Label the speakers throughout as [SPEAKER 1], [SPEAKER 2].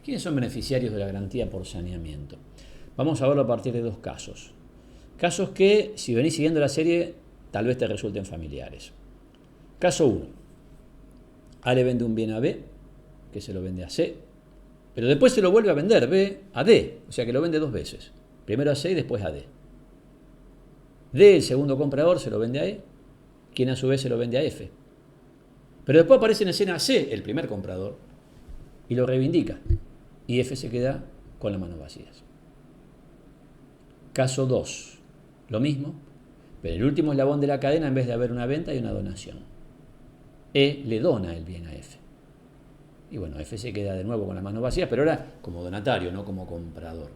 [SPEAKER 1] ¿Quiénes son beneficiarios de la garantía por saneamiento? Vamos a verlo a partir de dos casos. Casos que, si venís siguiendo la serie, tal vez te resulten familiares. Caso 1. A le vende un bien a B, que se lo vende a C, pero después se lo vuelve a vender B a D, o sea que lo vende dos veces. Primero a C y después a D. D, el segundo comprador, se lo vende a E, quien a su vez se lo vende a F. Pero después aparece en escena C, el primer comprador, y lo reivindica. Y F se queda con las manos vacías. Caso 2. Lo mismo, pero el último eslabón de la cadena, en vez de haber una venta, hay una donación. E le dona el bien a F. Y bueno, F se queda de nuevo con las manos vacías, pero ahora como donatario, no como comprador.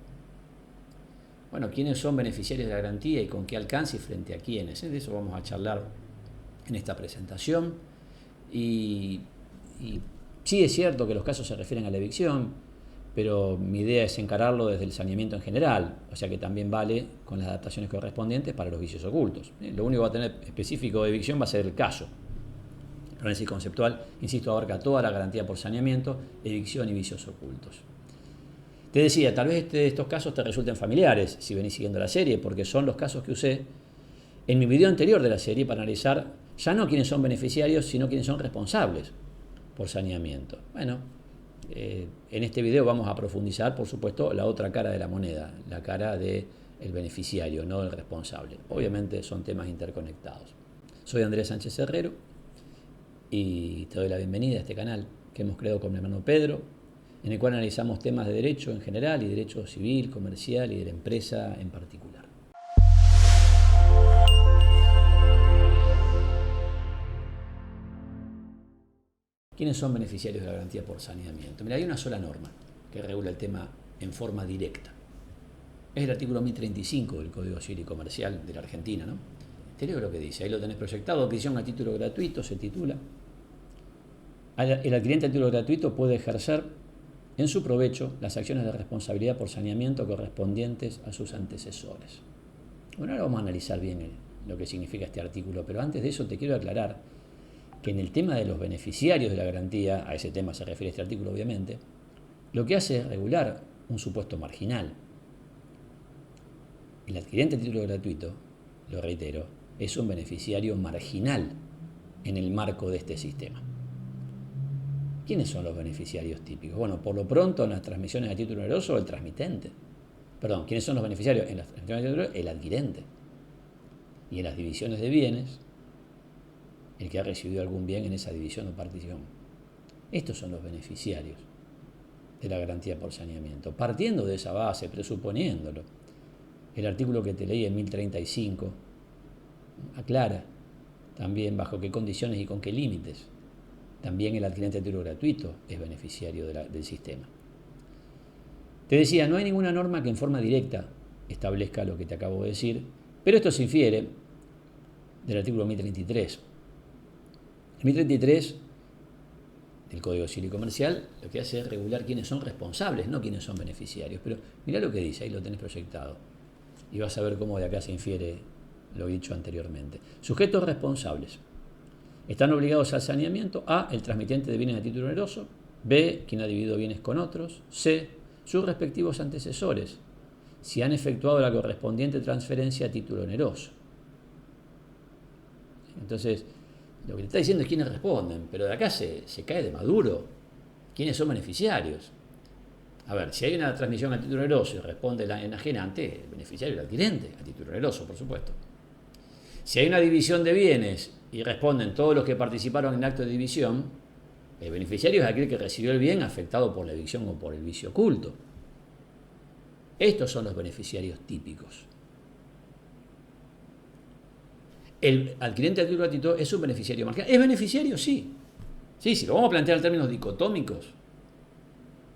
[SPEAKER 1] Bueno, ¿quiénes son beneficiarios de la garantía y con qué alcance y frente a quiénes? De eso vamos a charlar en esta presentación. Y sí es cierto que los casos se refieren a la evicción, pero mi idea es encararlo desde el saneamiento en general, o sea que también vale con las adaptaciones correspondientes para los vicios ocultos. Lo único que va a tener específico de evicción va a ser el caso. El análisis conceptual, insisto, abarca toda la garantía por saneamiento, evicción y vicios ocultos. Te decía, tal vez estos casos te resulten familiares si venís siguiendo la serie, porque son los casos que usé en mi video anterior de la serie para analizar ya no quiénes son beneficiarios, sino quiénes son responsables por saneamiento. Bueno, en este video vamos a profundizar, por supuesto, la otra cara de la moneda, la cara del beneficiario, no del responsable. Obviamente son temas interconectados. Soy Andrés Sánchez Herrero y te doy la bienvenida a este canal que hemos creado con mi hermano Pedro, en el cual analizamos temas de derecho en general y derecho civil, comercial y de la empresa en particular. ¿Quiénes son beneficiarios de la garantía por saneamiento? Mira, hay una sola norma que regula el tema en forma directa. Es el artículo 1035 del Código Civil y Comercial de la Argentina, ¿no? Te leo lo que dice, ahí lo tenés proyectado, adquisición a título gratuito, se titula. El adquiriente a título gratuito puede ejercer en su provecho las acciones de responsabilidad por saneamiento correspondientes a sus antecesores. Bueno, ahora vamos a analizar bien lo que significa este artículo, pero antes de eso te quiero aclarar que en el tema de los beneficiarios de la garantía, a ese tema se refiere este artículo obviamente, lo que hace es regular un supuesto marginal. El adquiriente a título gratuito, lo reitero, es un beneficiario marginal en el marco de este sistema. ¿Quiénes son los beneficiarios típicos? Bueno, por lo pronto en las transmisiones a título oneroso, el transmitente. Perdón, ¿quiénes son los beneficiarios? En las transmisiones a título oneroso, el adquirente. Y en las divisiones de bienes, el que ha recibido algún bien en esa división o partición. Estos son los beneficiarios de la garantía por saneamiento. Partiendo de esa base, presuponiéndolo, el artículo que te leí en 1035 aclara también bajo qué condiciones y con qué límites también el adquirente de título gratuito es beneficiario del sistema. Te decía, no hay ninguna norma que en forma directa establezca lo que te acabo de decir, pero esto se infiere del artículo 1033. El 1033 del Código Civil y Comercial lo que hace es regular quiénes son responsables, no quiénes son beneficiarios. Pero mirá lo que dice, ahí lo tenés proyectado. Y vas a ver cómo de acá se infiere lo dicho anteriormente. Sujetos responsables. Están obligados al saneamiento: A, el transmitente de bienes a título oneroso; B, quien ha dividido bienes con otros; C, sus respectivos antecesores, si han efectuado la correspondiente transferencia a título oneroso. Entonces, lo que te está diciendo es quiénes responden, pero de acá se cae de maduro quiénes son beneficiarios. A ver, si hay una transmisión a título oneroso y responde el enajenante, el beneficiario es el adquirente, a título oneroso, por supuesto. Si hay una división de bienes y responden todos los que participaron en el acto de división, el beneficiario es aquel que recibió el bien afectado por la evicción o por el vicio oculto. Estos son los beneficiarios típicos. El adquirente a título gratuito es un beneficiario marginal. ¿Es beneficiario? Sí. Sí, si lo vamos a plantear en términos dicotómicos,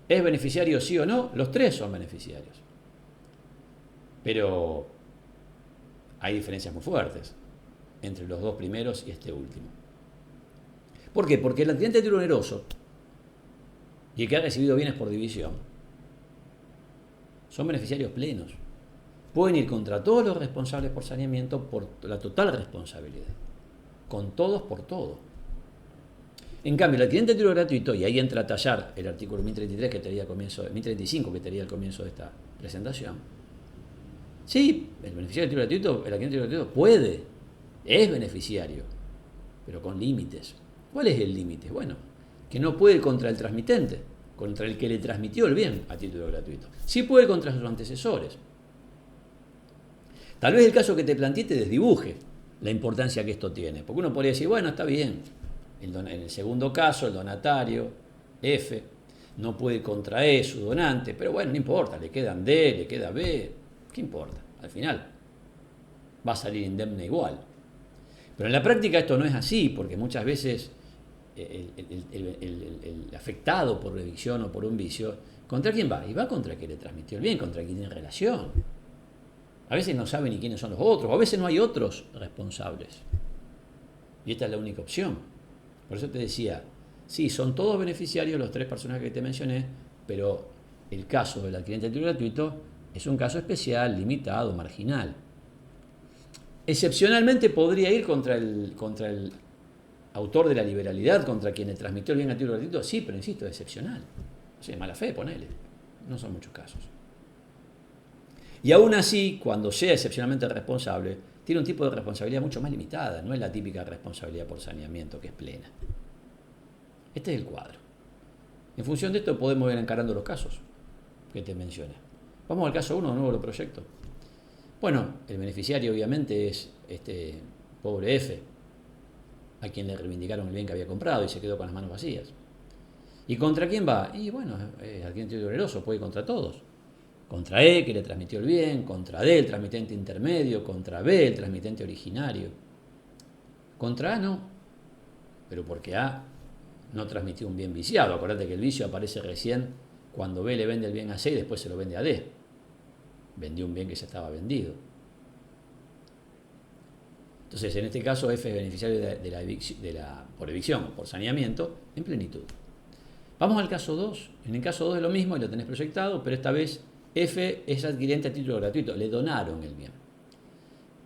[SPEAKER 1] ¿es beneficiario sí o no? Los tres son beneficiarios. Pero hay diferencias muy fuertes entre los dos primeros y este último. ¿Por qué? Porque el adquirente a título oneroso y el que ha recibido bienes por división son beneficiarios plenos. Pueden ir contra todos los responsables por saneamiento por la total responsabilidad. Con todos por todo. En cambio, el adquirente de título gratuito, y ahí entra a tallar el artículo 1033 que tenía al comienzo, 1035 que tenía al comienzo de esta presentación. Sí, el beneficiario del título gratuito, el adquirente del título gratuito es beneficiario, pero con límites. ¿Cuál es el límite? Bueno, que no puede ir contra el transmitente, contra el que le transmitió el bien a título gratuito. Sí puede ir contra sus antecesores. Tal vez el caso que te planteé te desdibuje la importancia que esto tiene, porque uno podría decir, bueno, está bien, en el segundo caso, el donatario, F, no puede ir contra E, su donante, pero bueno, no importa, le quedan D, le queda B, ¿qué importa? Al final va a salir indemne igual. Pero en la práctica esto no es así, porque muchas veces el afectado por evicción o por un vicio, ¿contra quién va? Y va contra el que le transmitió el bien, contra quien tiene relación. A veces no sabe ni quiénes son los otros, o a veces no hay otros responsables. Y esta es la única opción. Por eso te decía, sí, son todos beneficiarios los 3 personajes que te mencioné, pero el caso del adquirente del título gratuito es un caso especial, limitado, marginal. Excepcionalmente podría ir contra el autor de la liberalidad, contra quien le transmitió el bien a título gratuito, sí, pero insisto, es excepcional. O sea, mala fe, ponele. No son muchos casos. Y aún así, cuando sea excepcionalmente responsable, tiene un tipo de responsabilidad mucho más limitada, no es la típica responsabilidad por saneamiento que es plena. Este es el cuadro. En función de esto podemos ir encarando los casos que te mencioné. Vamos al caso 1, de nuevo lo proyecto. Bueno, el beneficiario obviamente es este pobre F, a quien le reivindicaron el bien que había comprado y se quedó con las manos vacías. ¿Y contra quién va? Y bueno, el adquirente oneroso puede ir contra todos. Contra E, que le transmitió el bien, contra D, el transmitente intermedio, contra B, el transmitente originario. Contra A no, pero porque A no transmitió un bien viciado. Acuérdate que el vicio aparece recién cuando B le vende el bien a C y después se lo vende a D. Vendió un bien que ya estaba vendido. Entonces, en este caso, F es beneficiario por evicción o por saneamiento en plenitud. Vamos al caso 2. En el caso 2 es lo mismo y lo tenés proyectado, pero esta vez F es adquirente a título gratuito. Le donaron el bien.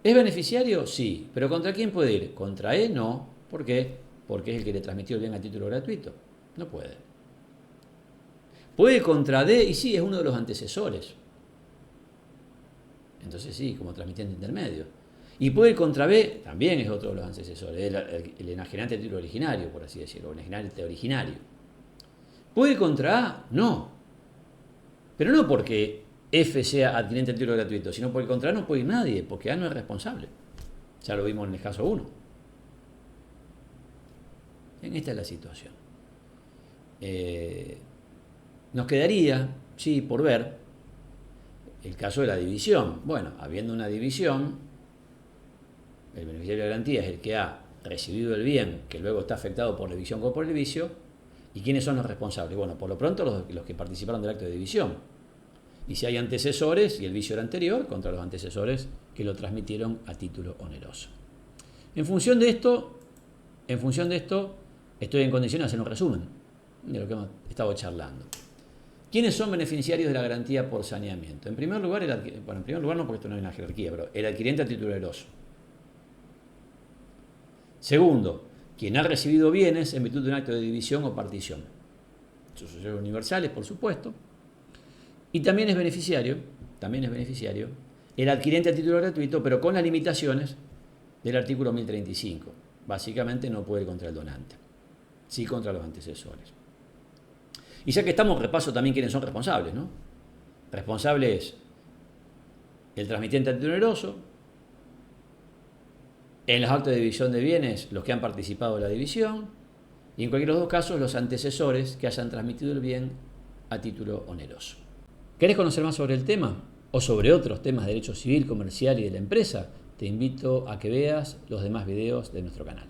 [SPEAKER 1] ¿Es beneficiario? Sí. ¿Pero contra quién puede ir? Contra E no. ¿Por qué? Porque es el que le transmitió el bien a título gratuito. No puede. Puede ir contra D y sí, es uno de los antecesores. Entonces sí, como transmitente intermedio. Y puede ir contra B, también es otro de los antecesores, el enajenante de título originario, por así decirlo, el enajenante originario. ¿Puede ir contra A? No. Pero no porque F sea adquirente de título gratuito, sino porque contra A no puede ir nadie, porque A no es responsable. Ya lo vimos en el caso 1. En esta es la situación. Nos quedaría, sí, por ver, el caso de la división. Bueno, habiendo una división, el beneficiario de garantía es el que ha recibido el bien, que luego está afectado por la división o por el vicio. ¿Y quiénes son los responsables? Bueno, por lo pronto los que participaron del acto de división. Y si hay antecesores y el vicio era anterior, contra los antecesores que lo transmitieron a título oneroso. En función de esto, estoy en condiciones de hacer un resumen de lo que hemos estado charlando. ¿Quiénes son beneficiarios de la garantía por saneamiento? En primer lugar, en primer lugar no, porque esto no hay una jerarquía, pero el adquirente a título oneroso. Segundo, quien ha recibido bienes en virtud de un acto de división o partición. Sucesores universales, por supuesto. Y también es beneficiario, el adquirente a título gratuito, pero con las limitaciones del artículo 1035. Básicamente no puede ir contra el donante, sí contra los antecesores. Y ya que estamos, repaso también quiénes son responsables, ¿no? Responsable es el transmitente a título oneroso, en los actos de división de bienes, los que han participado de la división, y en cualquiera de los dos casos, los antecesores que hayan transmitido el bien a título oneroso. ¿Querés conocer más sobre el tema o sobre otros temas de derecho civil, comercial y de la empresa? Te invito a que veas los demás videos de nuestro canal.